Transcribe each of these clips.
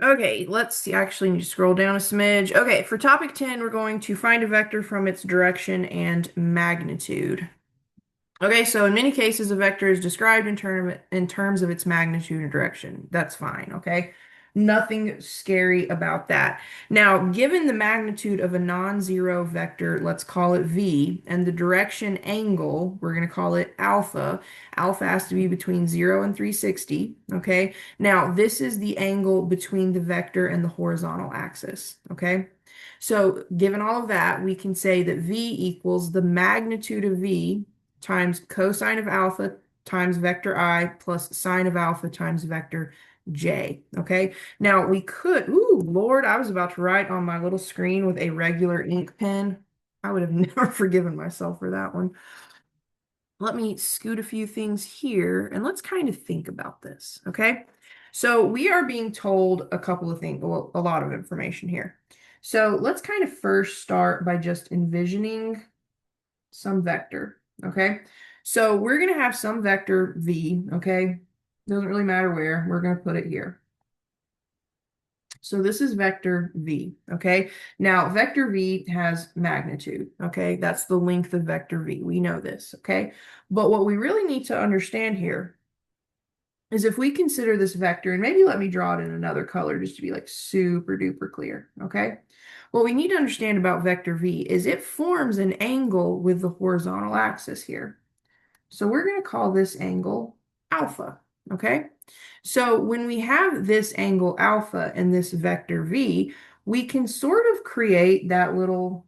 Okay, let's see. Actually, need to scroll down a smidge. Okay, for topic 10, we're going to find a vector from its direction and magnitude. Okay, so in many cases, a vector is described in terms of its magnitude and direction. That's fine, okay? Nothing scary about that. Now, given the magnitude of a non-zero vector, let's call it v, and the direction angle, we're going to call it alpha. Alpha has to be between 0 and 360, okay? Now, this is the angle between the vector and the horizontal axis, okay? So, given all of that, we can say that v equals the magnitude of v times cosine of alpha times vector I plus sine of alpha times vector j. Okay, now we could, ooh, Lord, I was about to write on my little screen with a regular ink pen. I would have never forgiven myself for that one. Let me scoot a few things here and let's kind of think about this. Okay, so we are being told a couple of things, well, a lot of information here. So let's kind of first start by just envisioning some vector, okay? So we're going to have some vector v, okay? Doesn't really matter where. We're going to put it here. So this is vector v, okay? Now, vector v has magnitude, okay? That's the length of vector v. We know this, okay? But what we really need to understand here is if we consider this vector, and maybe let me draw it in another color just to be like super duper clear, okay? What we need to understand about vector v is it forms an angle with the horizontal axis here. So we're going to call this angle alpha, okay? So when we have this angle alpha and this vector v, we can sort of create that little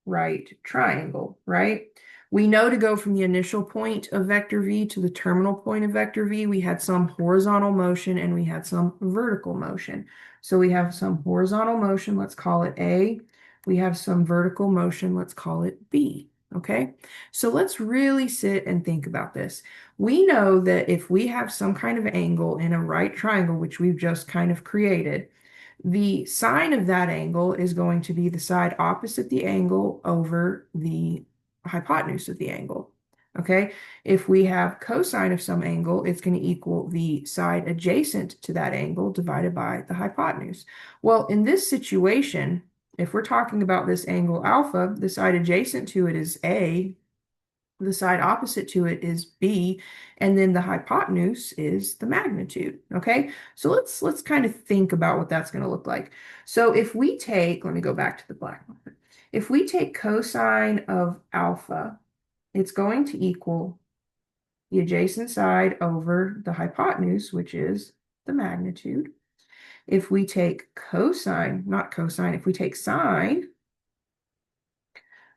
right triangle, right? We know to go from the initial point of vector v to the terminal point of vector v, we had some horizontal motion and we had some vertical motion. So we have some horizontal motion, let's call it A. We have some vertical motion, let's call it B. Okay, so let's really sit and think about this. We know that if we have some kind of angle in a right triangle, which we've just kind of created, the sine of that angle is going to be the side opposite the angle over the hypotenuse of the angle. Okay, if we have cosine of some angle, it's going to equal the side adjacent to that angle divided by the hypotenuse. Well, in this situation, if we're talking about this angle alpha, the side adjacent to it is A, the side opposite to it is B, and then the hypotenuse is the magnitude. Okay, so let's kind of think about what that's going to look like. So if we take, let me go back to the black one. If we take cosine of alpha, it's going to equal the adjacent side over the hypotenuse, which is the magnitude. If we take cosine, not cosine, if we take sine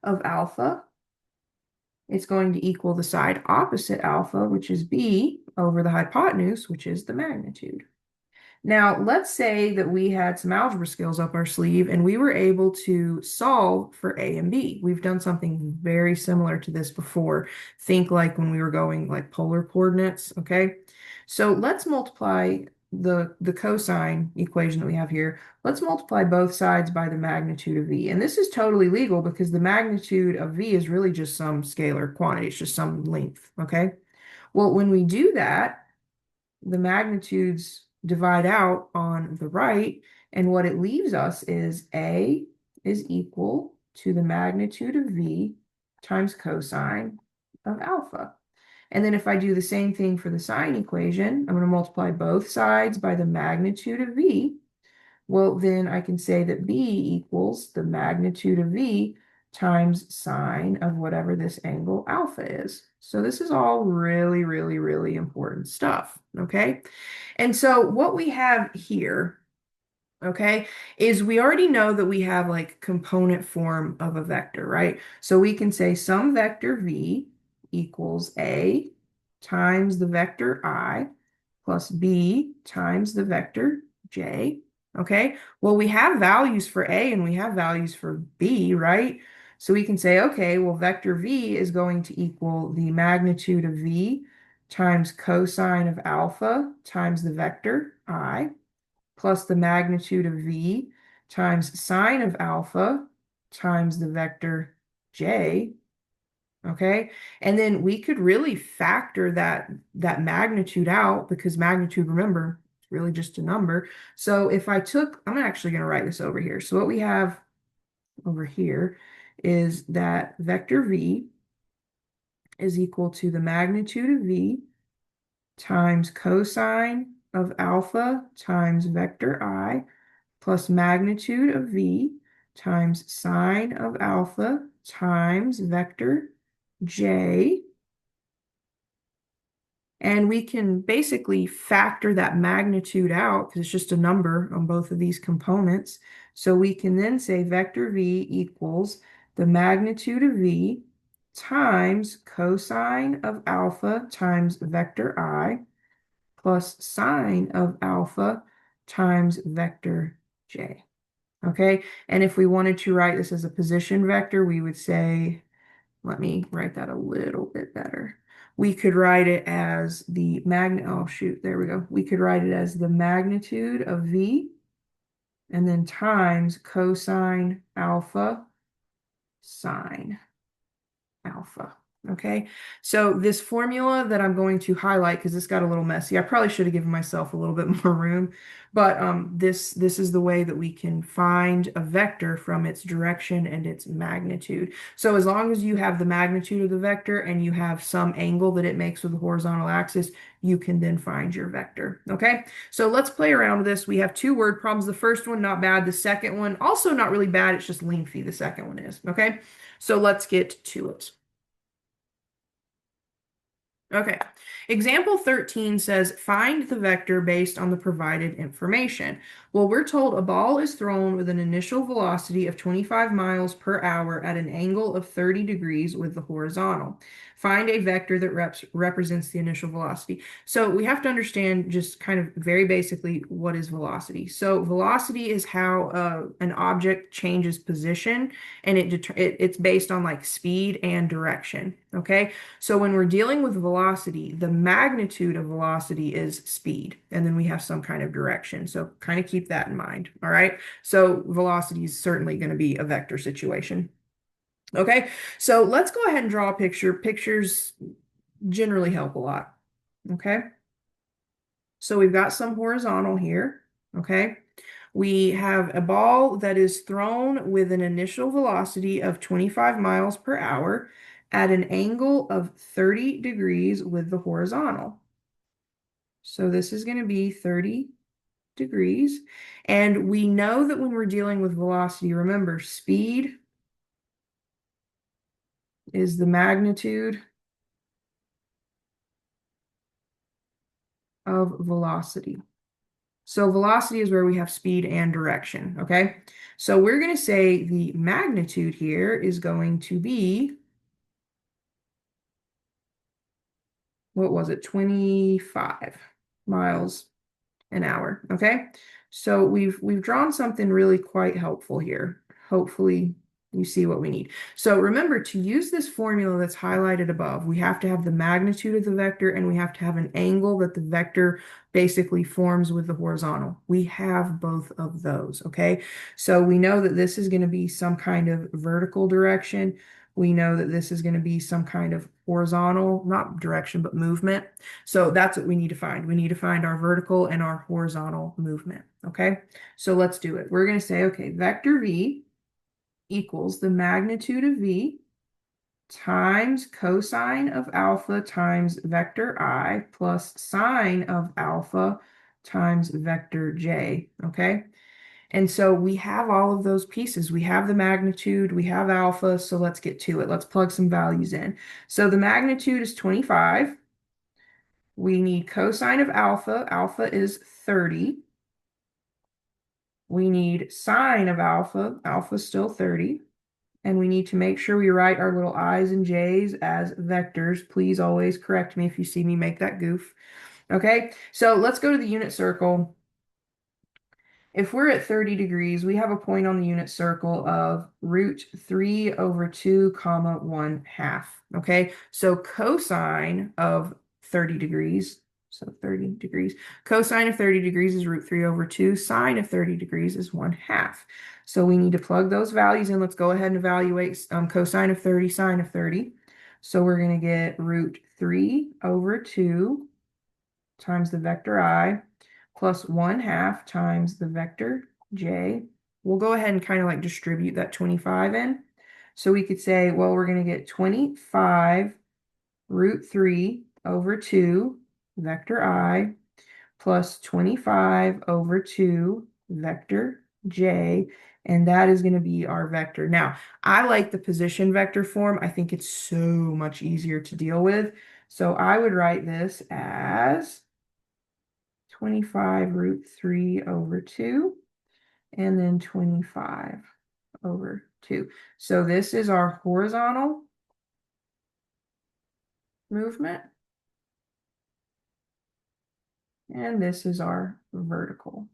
of alpha, it's going to equal the side opposite alpha, which is b, over the hypotenuse, which is the magnitude. Now, let's say that we had some algebra skills up our sleeve and we were able to solve for A and B. We've done something very similar to this before. Think like when we were going like polar coordinates, okay? So let's multiply the cosine equation that we have here. Let's multiply both sides by the magnitude of V. And this is totally legal because the magnitude of V is really just some scalar quantity. It's just some length, okay? Well, when we do that, the magnitudes divide out on the right, and what it leaves us is A is equal to the magnitude of V times cosine of alpha. And then if I do the same thing for the sine equation, I'm going to multiply both sides by the magnitude of V. Well, then I can say that B equals the magnitude of V times sine of whatever this angle alpha is. So this is all really, really, really important stuff, okay? And so what we have here, okay, is we already know that we have like component form of a vector, right? So we can say some vector V equals A times the vector I plus B times the vector J. Okay, well, we have values for A and we have values for B, right? So we can say, okay, well, vector V is going to equal the magnitude of V times cosine of alpha times the vector I plus the magnitude of V times sine of alpha times the vector J. Okay, and then we could really factor that magnitude out because magnitude, remember, It's really just a number. So if I took, I'm actually going to write this over here. So what we have over here is that vector v is equal to the magnitude of v times cosine of alpha times vector I plus magnitude of v times sine of alpha times vector j. And we can basically factor that magnitude out because it's just a number on both of these components. So we can then say vector v equals the magnitude of v times cosine of alpha times vector I plus sine of alpha times vector j. Okay, and if we wanted to write this as a position vector, we would say, let me write that a little bit better. We could write it as the oh shoot, there we go. We could write it as the magnitude of v and then times cosine alpha sine alpha. Okay, so this formula that I'm going to highlight, because this got a little messy, I probably should have given myself a little bit more room, but this is the way that we can find a vector from its direction and its magnitude. So as long as you have the magnitude of the vector and you have some angle that it makes with the horizontal axis, you can then find your vector. Okay, so let's play around with this. We have two word problems. The first one, not bad. The second one, also not really bad. It's just lengthy. The second one is. Okay, so let's get to it. Okay, example 13 says find the vector based on the provided information. Well, we're told a ball is thrown with an initial velocity of 25 miles per hour at an angle of 30 degrees with the horizontal. Find a vector that represents the initial velocity. So we have to understand just kind of very basically what is velocity. So velocity is how an object changes position, and it's based on like speed and direction. Okay, so when we're dealing with velocity, the magnitude of velocity is speed, and then we have some kind of direction. So kind of keep that in mind. All right, so velocity is certainly going to be a vector situation. Okay, so let's go ahead and draw a picture. Pictures generally help a lot. Okay, so we've got some horizontal here. Okay, we have a ball that is thrown with an initial velocity of 25 miles per hour at an angle of 30 degrees with the horizontal. So this is going to be 30 degrees. And we know that when we're dealing with velocity, remember, speed is the magnitude of velocity. So velocity is where we have speed and direction, okay? So we're going to say the magnitude here is going to be, what was it, 25 miles an hour, okay? So we've drawn something really quite helpful here. Hopefully you see what we need. So remember, to use this formula that's highlighted above, we have to have the magnitude of the vector and we have to have an angle that the vector basically forms with the horizontal. We have both of those, okay? So we know that this is going to be some kind of vertical direction. We know that this is going to be some kind of horizontal, not direction, but movement. So that's what we need to find. We need to find our vertical and our horizontal movement, okay? So let's do it. We're going to say, okay, vector v equals the magnitude of v times cosine of alpha times vector I plus sine of alpha times vector j, okay? And so we have all of those pieces. We have the magnitude, we have alpha, so let's get to it. Let's plug some values in. So the magnitude is 25. We need cosine of alpha. Alpha is 30. We need sine of alpha. Alpha is still 30. And we need to make sure we write our little i's and j's as vectors. Please always correct me if you see me make that goof. Okay, so let's go to the unit circle. If we're at 30 degrees, we have a point on the unit circle of root 3 over 2 comma 1/2. Okay, so cosine of 30 degrees, so 30 degrees, cosine of 30 degrees is root 3 over 2, sine of 30 degrees is 1/2. So we need to plug those values in. Let's go ahead and evaluate cosine of 30, sine of 30. So we're going to get root 3 over 2 times the vector I plus 1/2 times the vector j. We'll go ahead and kind of like distribute that 25 in. So we could say, well, we're going to get 25 root 3 over 2 vector I plus 25 over 2 vector j, and that is going to be our vector. Now, I like the position vector form. I think it's so much easier to deal with. So I would write this as 25 root 3 over 2, and then 25 over 2. So this is our horizontal movement, and this is our vertical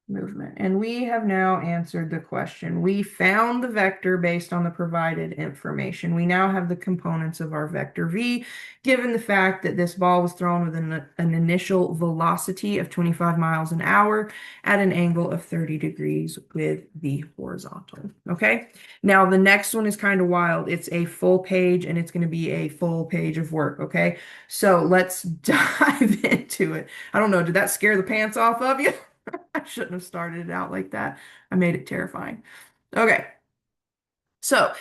movement. And we have now answered the question. We found the vector based on the provided information. We now have the components of our vector v, given the fact that this ball was thrown with an initial velocity of 25 miles an hour at an angle of 30 degrees with the horizontal. Okay, now the next one is kind of wild. It's a full page, and it's going to be a full page of work. Okay, so let's dive into it. I don't know, did that scare the pants off of you? I shouldn't have started it out like that. I made it terrifying. Okay. So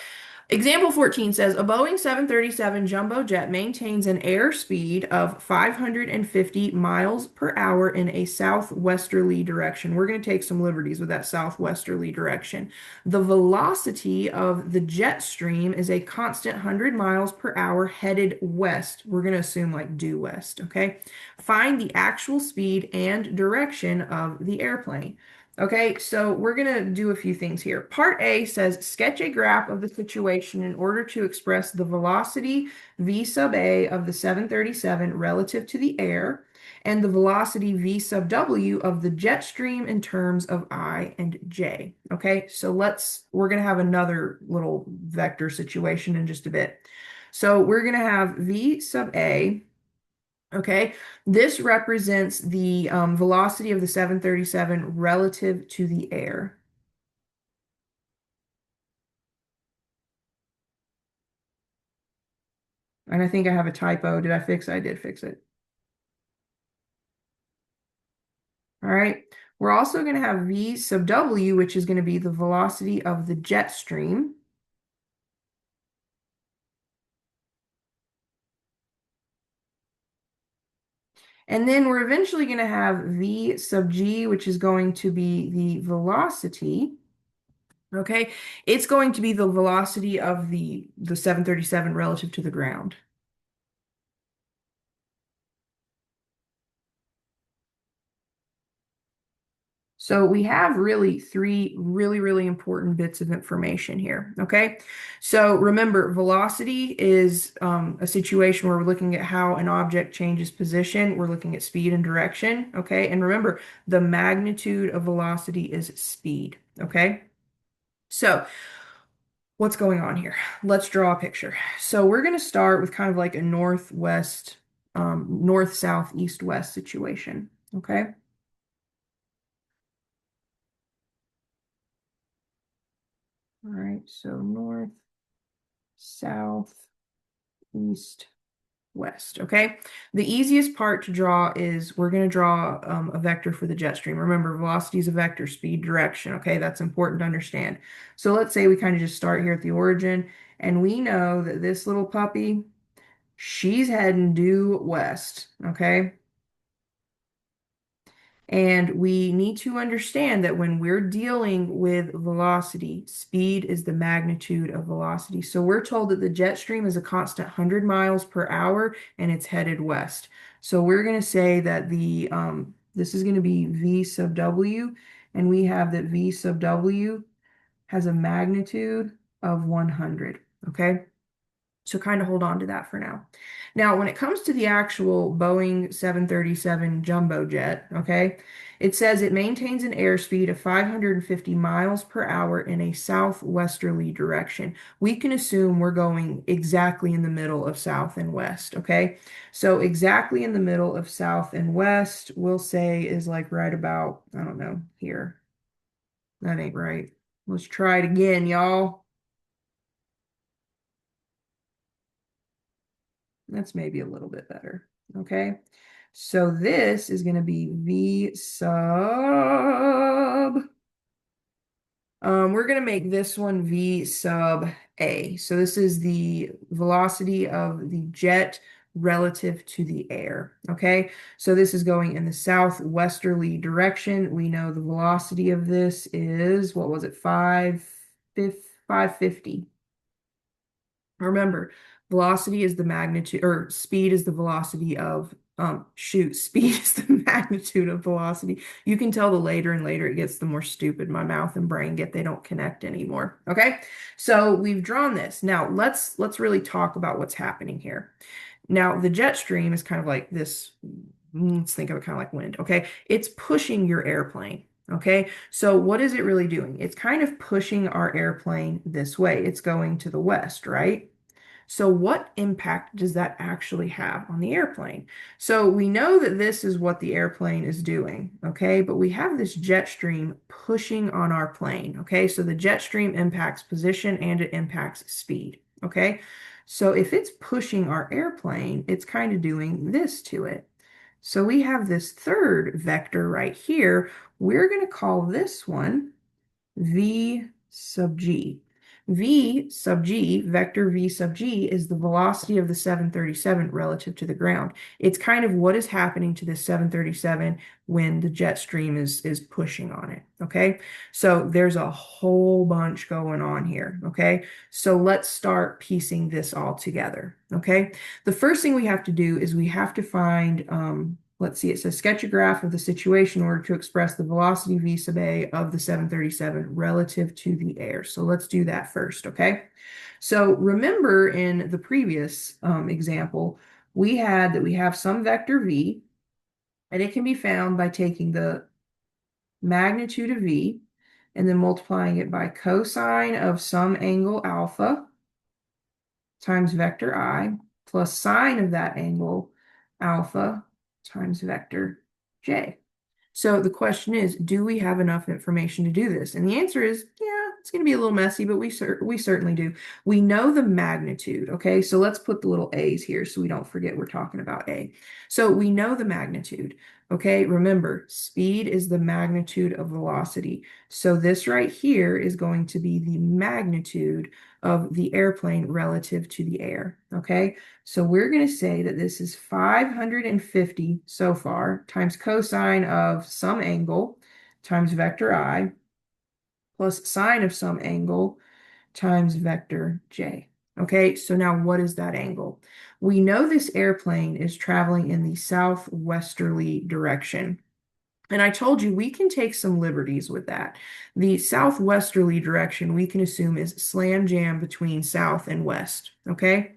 example 14 says a Boeing 737 jumbo jet maintains an airspeed of 550 miles per hour in a southwesterly direction. We're going to take some liberties with that southwesterly direction. The velocity of the jet stream is a constant 100 miles per hour headed west. We're going to assume like due west, okay? Find the actual speed and direction of the airplane. Okay, so we're going to do a few things here. Part A says sketch a graph of the situation in order to express the velocity v sub A of the 737 relative to the air and the velocity v sub W of the jet stream in terms of I and J. Okay, so we're going to have another little vector situation in just a bit. So we're going to have v sub A. Okay, this represents the velocity of the 737 relative to the air. And I think I have a typo. Did I fix it? I did fix it. All right. We're also going to have V sub W, which is going to be the velocity of the jet stream. And then we're eventually going to have V sub G, which is going to be the velocity. Okay, it's going to be the velocity of the 737 relative to the ground. So we have really three really important bits of information here, okay? So remember, velocity is a situation where we're looking at how an object changes position. We're looking at speed and direction, okay? And remember, the magnitude of velocity is speed, okay? So what's going on here? Let's draw a picture. So we're going to start with kind of like a northwest, north, south, east, west situation, okay? All right, so north, south, east, west, okay? The easiest part to draw is we're going to draw a vector for the jet stream. Remember, velocity is a vector, speed, direction, okay? That's important to understand. So let's say we kind of just start here at the origin, and we know that this little puppy, she's heading due west, okay? And we need to understand that when we're dealing with velocity, speed is the magnitude of velocity. So we're told that the jet stream is a constant 100 miles per hour and it's headed west. So we're going to say that this is going to be V sub W, and we have that V sub W has a magnitude of 100, okay? So kind of hold on to that for now. Now, when it comes to the actual Boeing 737 jumbo jet, okay, it says it maintains an airspeed of 550 miles per hour in a southwesterly direction. We can assume we're going exactly in the middle of south and west, okay? So exactly in the middle of south and west, we'll say is like right about, I don't know, here. That ain't right. Let's try it again, y'all. That's maybe a little bit better. Okay. So this is going to be V sub, we're going to make this one V sub A. So this is the velocity of the jet relative to the air. Okay, so this is going in the southwesterly direction. We know the velocity of this is, what was it, 550. Remember, velocity is the magnitude, or speed is the velocity of, speed is the magnitude of velocity. You can tell the later and later it gets, the more stupid my mouth and brain get. They don't connect anymore. Okay, so we've drawn this. Now let's really talk about what's happening here. Now the jet stream is kind of like this. Let's think of it kind of like wind. Okay, it's pushing your airplane. Okay, so what is it really doing? It's kind of pushing our airplane this way. It's going to the west, right? So what impact does that actually have on the airplane? So we know that this is what the airplane is doing, okay? But we have this jet stream pushing on our plane, okay? So the jet stream impacts position and it impacts speed, okay? So if it's pushing our airplane, it's kind of doing this to it. So we have this third vector right here. We're going to call this one V sub g. V sub g, vector V sub g, is the velocity of the 737 relative to the ground. It's kind of what is happening to this 737 when the jet stream is pushing on it, okay? So there's a whole bunch going on here, okay? So let's start piecing this all together, okay? The first thing we have to do is we have to find, let's see, it says sketch a graph of the situation in order to express the velocity V sub A of the 737 relative to the air. So let's do that first, okay? So remember in the previous example, we have some vector V, and it can be found by taking the magnitude of V and then multiplying it by cosine of some angle alpha times vector I plus sine of that angle alpha times vector j. So the question is, do we have enough information to do this? And the answer is, yeah, it's going to be a little messy, but we certainly do. We know the magnitude, okay? So let's put the little a's here so we don't forget we're talking about a. So we know the magnitude, okay? Remember, speed is the magnitude of velocity. So this right here is going to be the magnitude of the airplane relative to the air, okay? So we're going to say that this is 550 so far times cosine of some angle times vector I plus sine of some angle times vector j. Okay, so now what is that angle? We know this airplane is traveling in the southwesterly direction. And I told you we can take some liberties with that. The southwesterly direction we can assume is slam jam between south and west, okay?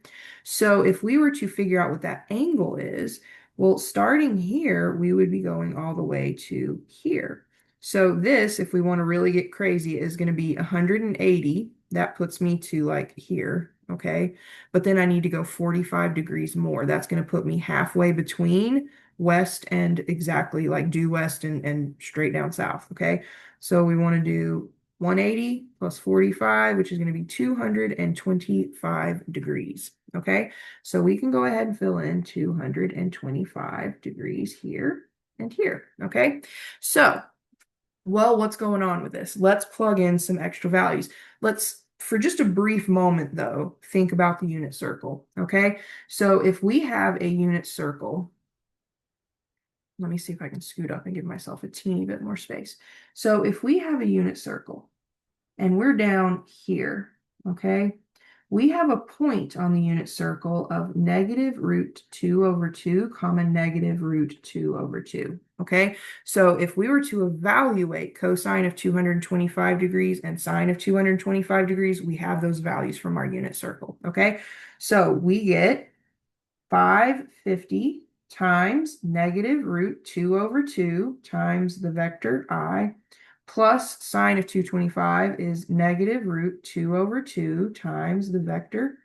So if we were to figure out what that angle is, well, starting here, we would be going all the way to here. So this, if we want to really get crazy, is going to be 180. That puts me to like here, okay? But then I need to go 45 degrees more. That's going to put me halfway between west and exactly like due west and straight down south, okay? So we want to do 180 plus 45, which is going to be 225 degrees, okay? So we can go ahead and fill in 225 degrees here and here, okay? So, well, what's going on with this? Let's plug in some extra values. Let's, for just a brief moment though, think about the unit circle, okay? So if we have a unit circle, let me see if I can scoot up and give myself a teeny bit more space. So if we have a unit circle and we're down here, okay, we have a point on the unit circle of negative root 2 over 2 comma negative root 2 over 2, okay? So if we were to evaluate cosine of 225 degrees and sine of 225 degrees, we have those values from our unit circle, okay? So we get 550 times negative root 2 over 2 times the vector I plus sine of 225 is negative root 2 over 2 times the vector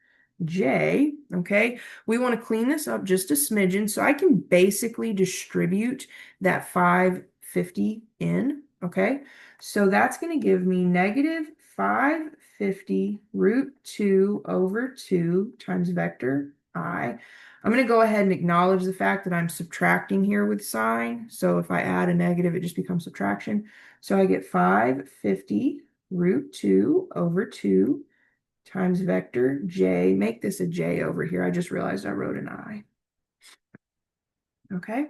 j, okay? We want to clean this up just a smidgen so I can basically distribute that 550 in, okay? So that's going to give me negative 550 root 2 over 2 times vector I. I'm going to go ahead and acknowledge the fact that I'm subtracting here with sign. So if I add a negative, it just becomes subtraction. So I get 550 root 2 over 2 times vector j. Make this a j over here. I just realized I wrote an I. Okay.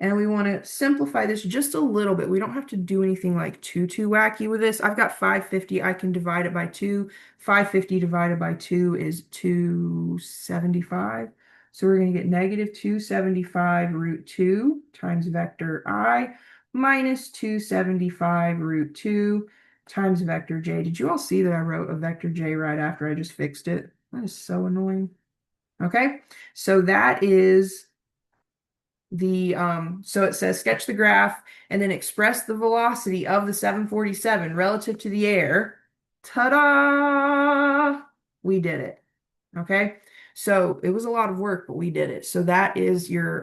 And we want to simplify this just a little bit. We don't have to do anything like too wacky with this. I've got 550. I can divide it by 2. 550 divided by 2 is 275. So we're going to get negative 275 root 2 times vector I minus 275 root 2 times vector j. Did you all see that I wrote a vector j right after I just fixed it? That is so annoying. Okay, so that is so it says sketch the graph and then express the velocity of the 747 relative to the air. Ta-da! We did it. Okay. So it was a lot of work, but we did it. So that is your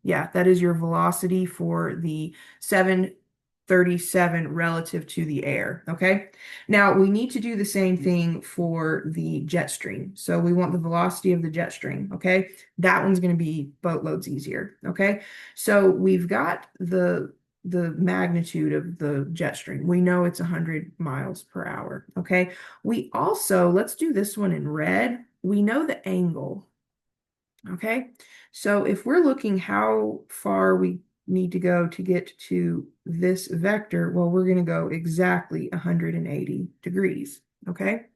that is your velocity for the 737 relative to the air. Okay. Now we need to do the same thing for the jet stream. So we want the velocity of the jet stream. Okay. That one's going to be boatloads easier. Okay. So we've got the magnitude of the jet stream. We know it's 100 miles per hour. Okay. We also, let's do this one in red. We know the angle. Okay. So if we're looking how far we need to go to get to this vector, well, we're going to go exactly 180 degrees. Okay.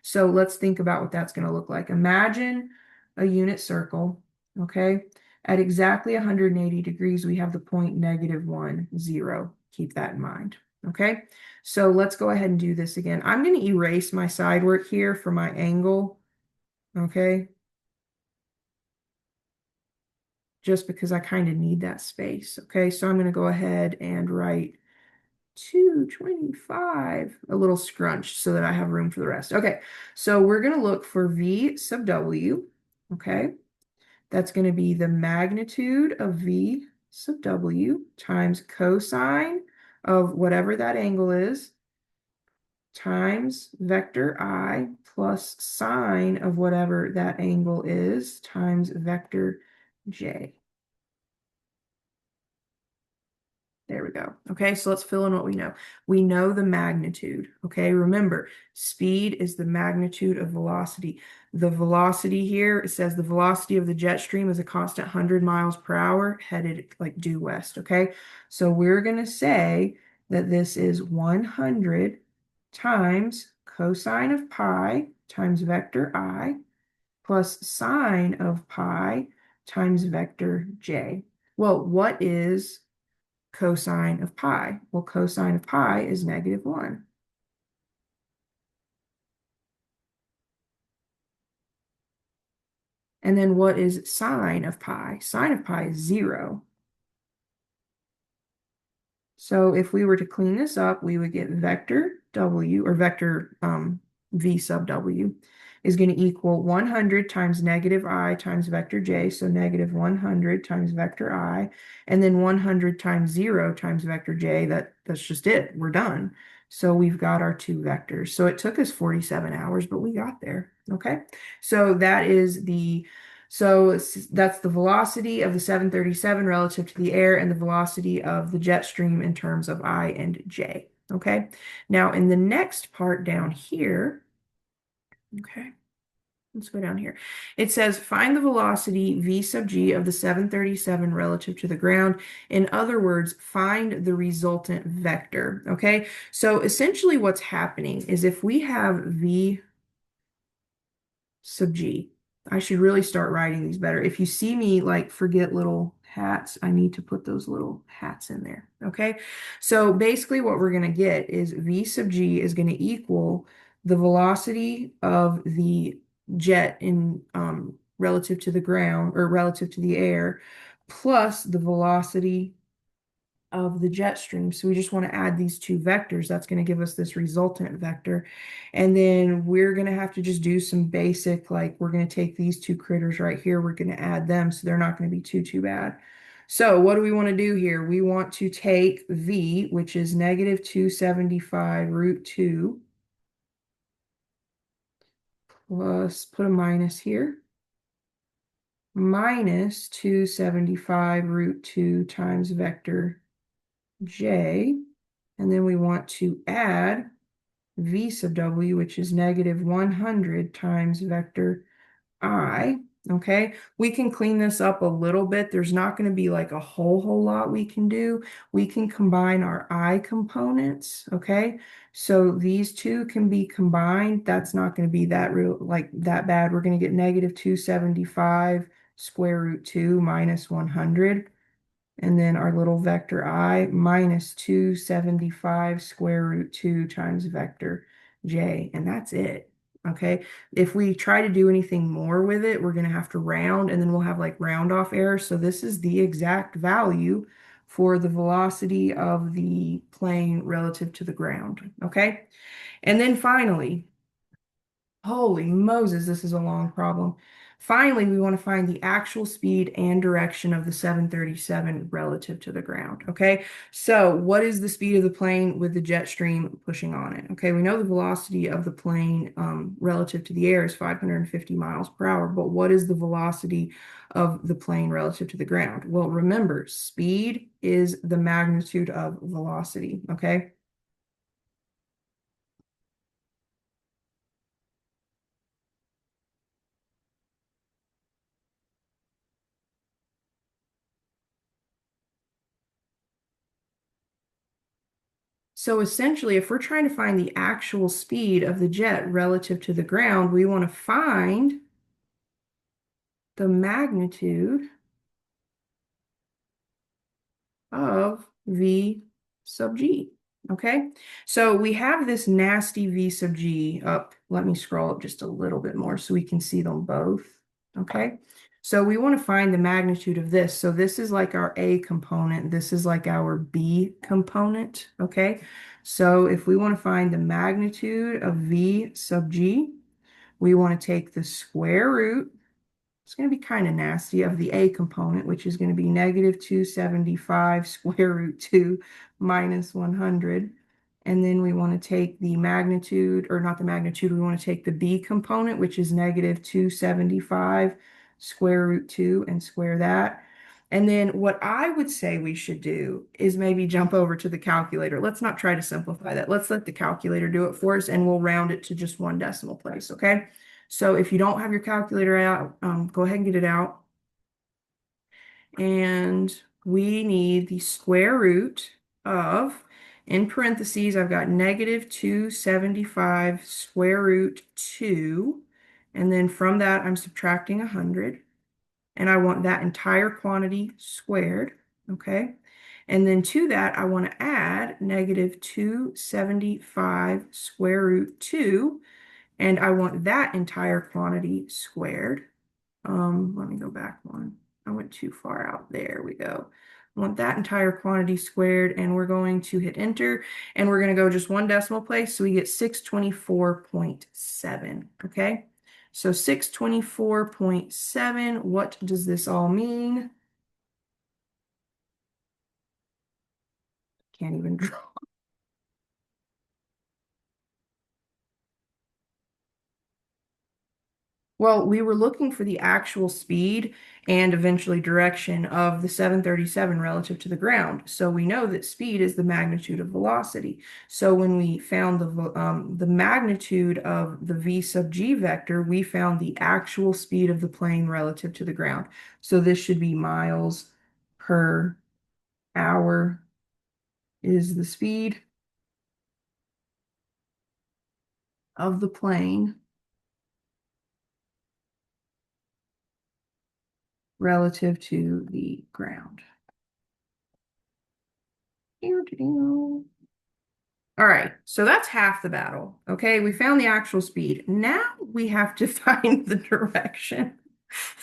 So let's think about what that's going to look like. Imagine a unit circle. Okay. At exactly 180 degrees, we have the point -1, 0. Keep that in mind. Okay. So let's go ahead and do this again. I'm going to erase my side work here for my angle. Okay. Just because I kind of need that space. Okay, so I'm going to go ahead and write 225, a little scrunched so that I have room for the rest. Okay, so we're going to look for V sub W. Okay, that's going to be the magnitude of V sub W times cosine of whatever that angle is times vector I plus sine of whatever that angle is times vector J. There we go. Okay, so let's fill in what we know. We know the magnitude. Okay, remember, speed is the magnitude of velocity. The velocity here, it says the velocity of the jet stream is a constant 100 miles per hour headed like due west. Okay, so we're going to say that this is 100 times cosine of pi times vector I plus sine of pi times vector j. Well, what is cosine of pi? Well, cosine of pi is -1. And then what is sine of pi? Sine of pi is 0. So if we were to clean this up, we would get vector W or vector V sub W is going to equal 100 times -I times vector J. So -100 times vector I, and then 100 times 0 times vector J. That's just it. We're done. So we've got our two vectors. So it took us 47 hours, but we got there. Okay. So that's the velocity of the 737 relative to the air and the velocity of the jet stream in terms of I and J. Okay. Now in the next part down here, okay, let's go down here. It says find the velocity V sub G of the 737 relative to the ground. In other words, find the resultant vector. Okay. So essentially what's happening is if we have V sub G. I should really start writing these better. If you see me like forget little hats, I need to put those little hats in there. Okay. So basically what we're going to get is V sub G is going to equal the velocity of the jet in relative to the ground or relative to the air plus the velocity of the jet stream. So we just want to add these two vectors. That's going to give us this resultant vector. And then we're going to have to just do some basic, like we're going to take these two critters right here. We're going to add them. So they're not going to be too bad. So what do we want to do here? We want to take V, which is -275 root 2, plus put a minus here. minus 275 root 2 times vector j. And then we want to add v sub w, which is negative 100 times vector I. Okay, we can clean this up a little bit. There's not going to be like a whole lot we can do. We can combine our I components. Okay, so these two can be combined. That's not going to be that real like that bad. We're going to get negative 275 square root 2 minus 100. And then our little vector I minus 275 square root 2 times vector j. And that's it. Okay. If we try to do anything more with it, we're going to have to round and then we'll have like round off errors. So this is the exact value for the velocity of the plane relative to the ground. Okay. And then finally, holy Moses, this is a long problem. Finally, we want to find the actual speed and direction of the 737 relative to the ground. Okay, so what is the speed of the plane with the jet stream pushing on it? Okay, we know the velocity of the plane relative to the air is 550 miles per hour, but what is the velocity of the plane relative to the ground? Well, remember, speed is the magnitude of velocity. Okay. So essentially, if we're trying to find the actual speed of the jet relative to the ground, we want to find the magnitude of V sub G. Okay, so we have this nasty V sub G up. Let me scroll up just a little bit more so we can see them both. Okay, so we want to find the magnitude of this. So this is like our A component. This is like our B component. Okay, so if we want to find the magnitude of V sub G, we want to take the square root. It's going to be kind of nasty of the A component, which is going to be negative 275 square root 2 minus 100. And then we want to take the magnitude, or not the magnitude, we want to take the B component, which is negative 275 square root 2 and square that. And then what I would say we should do is maybe jump over to the calculator. Let's not try to simplify that. Let's let the calculator do it for us and we'll round it to just one decimal place, okay? So if you don't have your calculator out, go ahead and get it out. And we need the square root of, in parentheses, I've got negative 275 square root 2. And then from that, I'm subtracting 100. And I want that entire quantity squared, okay? And then to that, I want to add negative 275 square root 2. And I want that entire quantity squared. Let me go back one. I went too far out. There we go. I want that entire quantity squared, and we're going to hit enter, and we're going to go just one decimal place, so we get 624.7, okay? So 624.7, what does this all mean? Can't even draw. Well, we were looking for the actual speed and eventually direction of the 737 relative to the ground. So we know that speed is the magnitude of velocity. So when we found the magnitude of the v sub g vector, we found the actual speed of the plane relative to the ground. So this should be miles per hour is the speed of the plane relative to the ground. All right, so that's half the battle. Okay, we found the actual speed. Now we have to find the direction.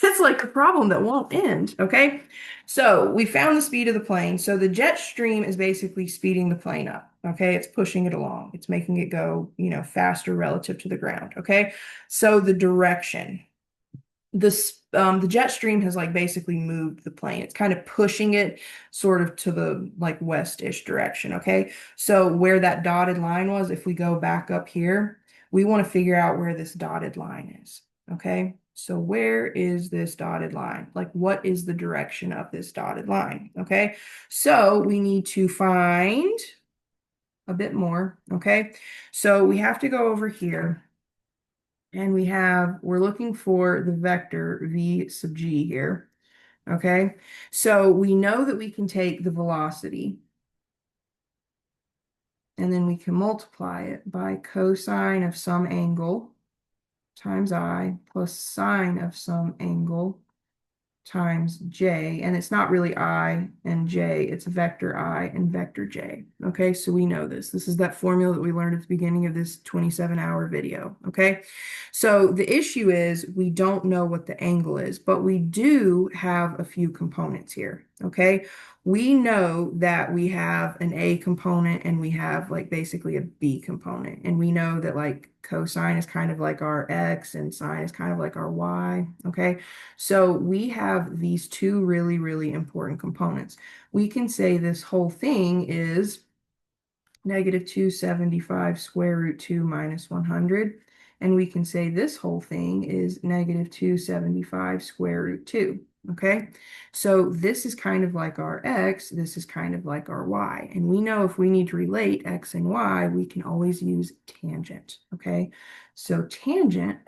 It's like a problem that won't end. Okay, so we found the speed of the plane. So the jet stream is basically speeding the plane up. Okay, it's pushing it along. It's making it go, faster relative to the ground. Okay, so the direction. The jet stream has like basically moved the plane. It's kind of pushing it sort of to the like west-ish direction, okay? So where that dotted line was, if we go back up here, we want to figure out where this dotted line is, okay? So where is this dotted line? Like, what is the direction of this dotted line? Okay, so we need to find a bit more. Okay, so we have to go over here and we're looking for the vector v sub g here. Okay, so we know that we can take the velocity and then we can multiply it by cosine of some angle times I plus sine of some angle times j, and it's not really I and j, it's vector I and vector j. Okay, so we know this. This is that formula that we learned at the beginning of this 27-hour video. Okay, so the issue is we don't know what the angle is, but we do have a few components here. Okay, we know that we have an A component and we have like basically a B component, and we know that like cosine is kind of like our x and sine is kind of like our y. Okay, so we have these two really, really important components. We can say this whole thing is negative 275 square root 2 minus 100. And we can say this whole thing is negative 275 square root 2. Okay, so this is kind of like our x, this is kind of like our y. And we know if we need to relate x and y, we can always use tangent. Okay, so tangent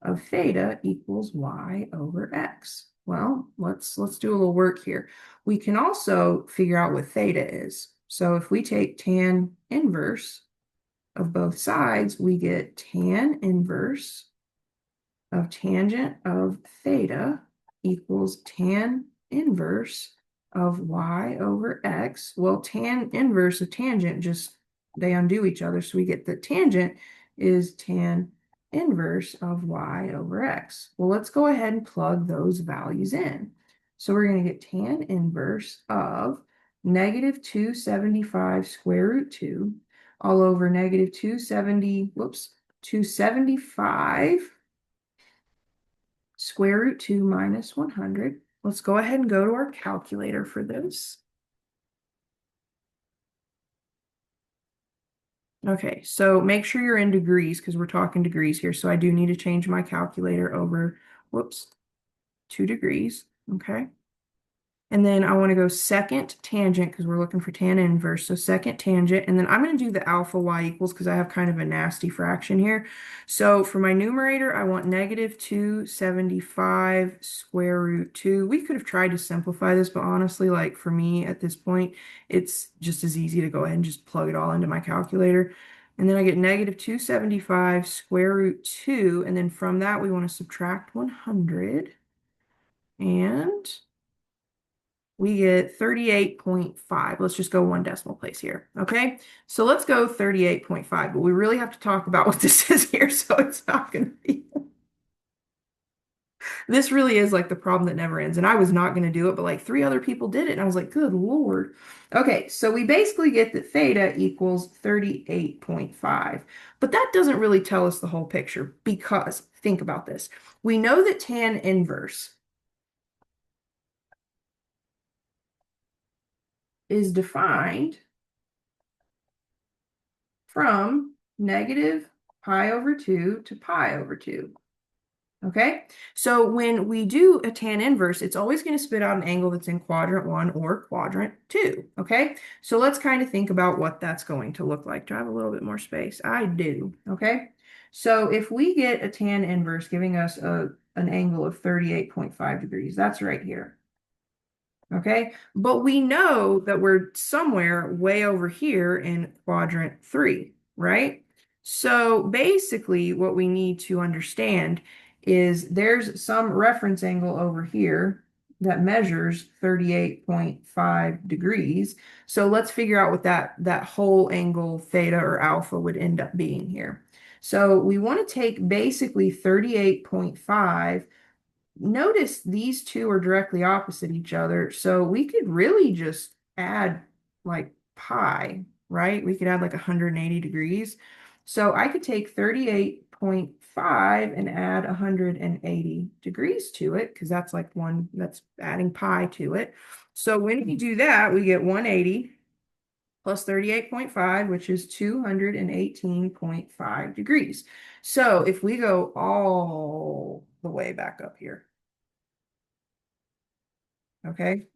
of theta equals y over x. Well, let's do a little work here. We can also figure out what theta is. So if we take tan inverse of both sides, we get tan inverse of tangent of theta equals tan inverse of y over x. Well, tan inverse of tangent, just they undo each other. So we get the tangent is tan inverse of y over x. Well, let's go ahead and plug those values in. So we're going to get tan inverse of negative 275 square root 2 all over negative 275 square root 2 minus 100. Let's go ahead and go to our calculator for this. Okay, so make sure you're in degrees because we're talking degrees here. So I do need to change my calculator over, 2 degrees. Okay. And then I want to go second tangent because we're looking for tan inverse. So second tangent. And then I'm going to do the alpha y equals because I have kind of a nasty fraction here. So for my numerator, I want negative 275 square root 2. We could have tried to simplify this, but honestly, like for me at this point, it's just as easy to go ahead and just plug it all into my calculator. And then I get negative 275 square root 2. And then from that, we want to subtract 100. And we get 38.5. Let's just go one decimal place here. Okay, so let's go 38.5, but we really have to talk about what this is here, so it's not going to be. This really is like the problem that never ends, and I was not going to do it, but like 3 other people did it, and I was like, good Lord. Okay, so we basically get that theta equals 38.5, but that doesn't really tell us the whole picture because, think about this. We know that tan inverse is defined from negative pi over 2 to pi over 2. Okay, so when we do a tan inverse, it's always going to spit out an angle that's in quadrant 1 or quadrant 2. Okay, so let's kind of think about what that's going to look like. Do I have a little bit more space? I do. Okay, so if we get a tan inverse giving us an angle of 38.5 degrees, that's right here. Okay, but we know that we're somewhere way over here in quadrant 3, right? So basically what we need to understand is there's some reference angle over here that measures 38.5 degrees. So let's figure out what that whole angle theta or alpha would end up being here. So we want to take basically 38.5. Notice these two are directly opposite each other, so we could really just add like pi, right? We could add like 180 degrees. So I could take 38.5 and add 180 degrees to it because that's like that's adding pi to it. So when we do that, we get 180 plus 38.5, which is 218.5 degrees. So if we go all the the way back up here. Okay.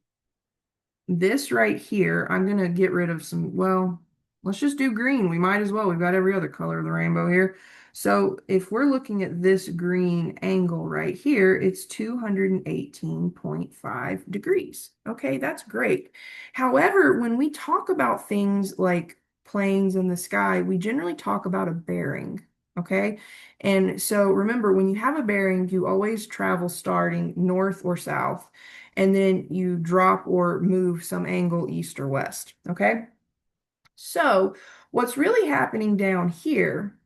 This right here, I'm going to get rid of some, well, let's just do green. We might as well. We've got every other color of the rainbow here. So if we're looking at this green angle right here, it's 218.5 degrees. Okay, that's great. However, when we talk about things like planes in the sky, we generally talk about a bearing. Okay, and so remember, when you have a bearing, you always travel starting north or south, and then you drop or move some angle east or west. Okay. So what's really happening down here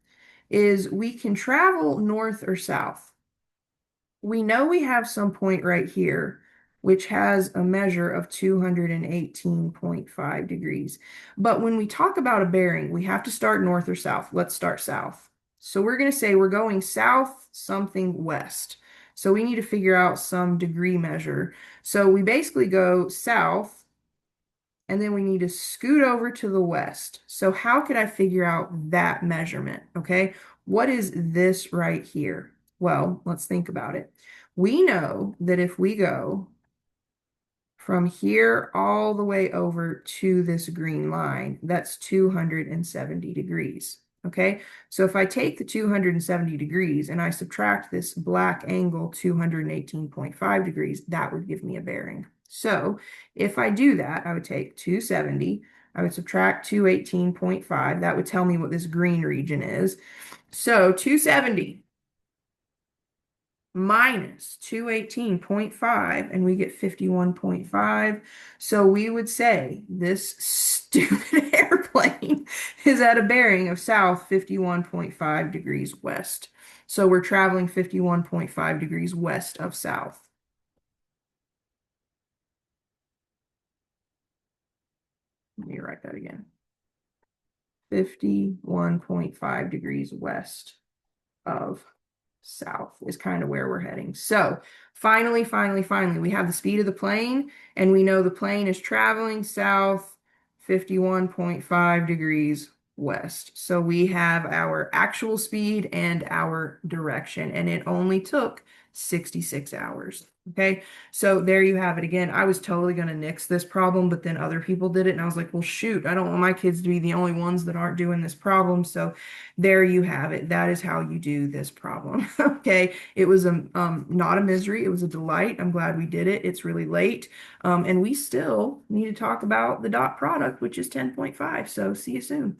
is we can travel north or south. We know we have some point right here, which has a measure of 218.5 degrees. But when we talk about a bearing, we have to start north or south. Let's start south. So we're going to say we're going south something west. So we need to figure out some degree measure. So we basically go south and then we need to scoot over to the west. So how could I figure out that measurement? Okay, what is this right here? Well, let's think about it. We know that if we go from here all the way over to this green line, that's 270 degrees. Okay, so if I take the 270 degrees and I subtract this black angle, 218.5 degrees, that would give me a bearing. So if I do that, I would take 270, I would subtract 218.5, that would tell me what this green region is. So 270 minus 218.5, and we get 51.5. So we would say this stupid airplane is at a bearing of south 51.5 degrees west. So we're traveling 51.5 degrees west of south. Let me write that again. 51.5 degrees west of south is kind of where we're heading. So finally, we have the speed of the plane, and we know the plane is traveling south 51.5 degrees west. So we have our actual speed and our direction, and it only took 66 hours. Okay, so there you have it again. I was totally going to nix this problem, but then other people did it, and I was like, well, shoot, I don't want my kids to be the only ones that aren't doing this problem. So there you have it. That is how you do this problem. Okay, it was not a misery. It was a delight. I'm glad we did it. It's really late, and we still need to talk about the dot product, which is 10.5. So see you soon.